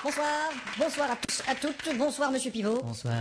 Bonsoir. Bonsoir à tous, à toutes. Bonsoir, monsieur Pivot. Bonsoir.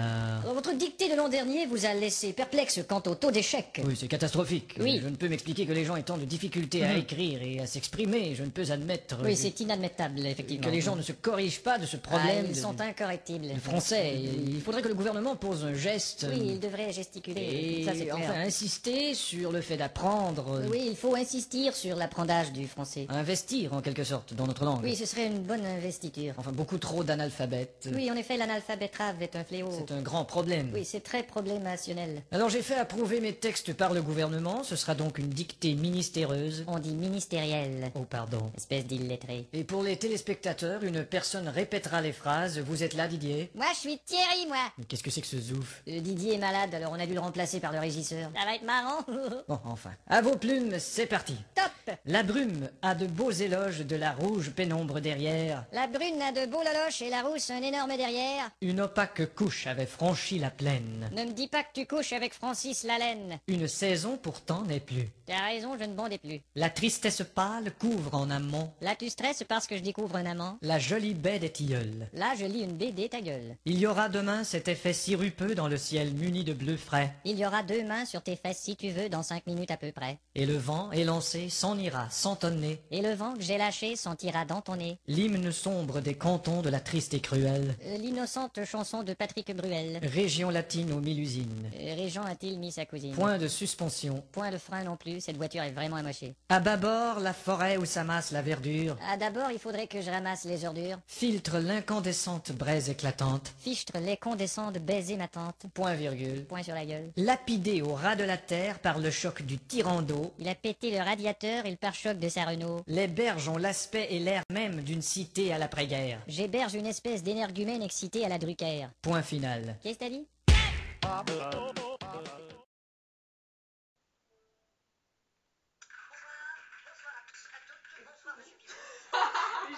Alors, votre dictée de l'an dernier vous a laissé perplexe quant au taux d'échec. Oui, c'est catastrophique. Oui. Je ne peux m'expliquer que les gens aient tant de difficultés à écrire et à s'exprimer. Je ne peux admettre Oui, c'est inadmettable, effectivement. que les gens ne se corrigent pas de ce problème. Ils sont incorrectibles. Le français. Il faudrait que le gouvernement pose un geste. Oui, il devrait gesticuler. Et Ça, c'est clair. enfin insister sur le fait d'apprendre. Oui, il faut insister sur l'apprentissage du français. Investir en quelque sorte dans notre langue. Oui, ce serait une bonne investiture. Enfin, beaucoup trop d'analphabètes. Oui, en effet, l'analphabétrave est un fléau. C'est un grand problème. Oui, c'est très problémationnel. Alors j'ai fait approuver mes textes par le gouvernement. Ce sera donc une dictée ministéreuse. On dit ministériel. Oh, pardon. Espèce d'illettré. Et pour les téléspectateurs, une personne répétera les phrases. Vous êtes là, Didier? Moi, je suis Thierry, moi. Mais qu'est-ce que c'est que ce zouf? Didier est malade, alors on a dû le remplacer par le régisseur. Ça va être marrant. Bon, enfin. À vos plumes, c'est parti. Top. La brume a de beaux éloges de la rouge pénombre derrière. La brune a de beaux loloches et la rousse un énorme derrière. Une opaque couche avait franchi la plaine. Ne me dis pas que tu couches avec Francis Lalaine. Une saison pourtant n'est plus. T'as raison, je ne bondais plus. La tristesse pâle couvre en amont Là, tu stresses parce que je découvre un amant. la jolie baie des tilleuls. Là, je lis une BD, ta gueule. Il y aura demain cet effet sirupeux dans le ciel muni de bleu frais. Il y aura 2 mains sur tes fesses si tu veux dans 5 minutes à peu près. Et le vent, élancé, s'en ira, sans tonner. Et le vent que j'ai lâché sentira dans ton nez. L'hymne sombre des cantons de la triste et cruelle L'innocente chanson de Patrick Bruel. région latine aux 1000 usines. Régent a-t-il mis sa cousine? Point de suspension. Point de frein non plus, cette voiture est vraiment amochée. À bâbord, la forêt où s'amasse la verdure Ah, d'abord, il faudrait que je ramasse les ordures. filtre l'incandescente braise éclatante. Fichtre les condescends de baiser ma tante. Point virgule. Point sur la gueule. Lapidé au ras de la terre par le choc du tyran d'eau, Il a pété le radiateur et le pare-choc de sa Renault. les berges ont l'aspect et l'air même d'une cité à l'après-guerre. J'héberge une espèce d'énergumène excité à la Drucker. Point final. Qu'est-ce que t'as dit?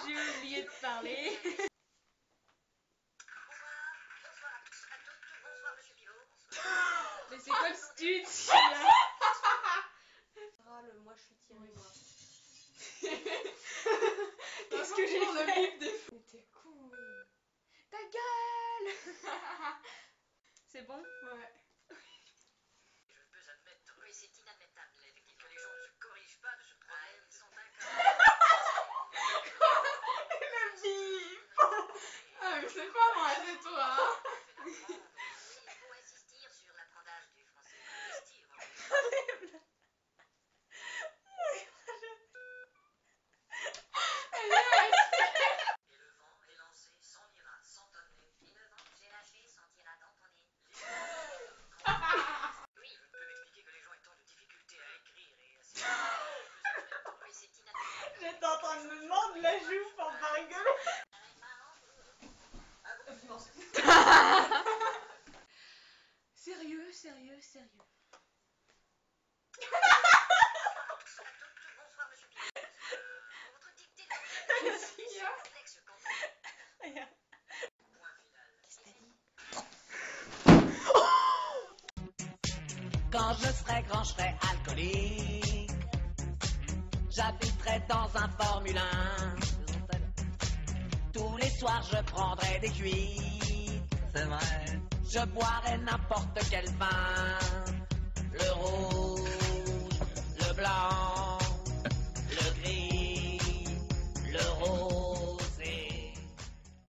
J'ai oublié de parler. Mais c'est quoi le stud là? Moi je suis Thierry moi. Qu'est-ce que j'ai fait? Mais t'es con. Ta gueule. C'est bon? Ouais. Je ne peux admettre, oui, c'est inadmettable, effectivement, que les gens ne se corrigent pas de ce problème, ils sont incorrects. Le bip. Ah mais c'est pas moi, c'est toi. Il faut insister sur l'apprentissage du français. Et le vent élancé s'en ira, sans tonner. Et le vent que j'ai lâché sentira dans ton nez. Oui, je ne peux m'expliquer que les gens aient tant de difficultés à écrire et à s'exprimer. Oui, c'est inadmettable. J'étais en train de me mordre la joue pour pas rigoler. Sérieux, sérieux, sérieux. Bonsoir, monsieur Pivot. Votre dictée de Qu'est-ce qu'il y a? complexe quand Regarde. Point final. Qu'est-ce que t'as dit? Quand je serai grand, je serai alcoolique. J'habiterai dans un Formule 1. Tous les soirs, je prendrai des cuites. C'est vrai. Je boirai n'importe quel vin. Le rouge, le blanc.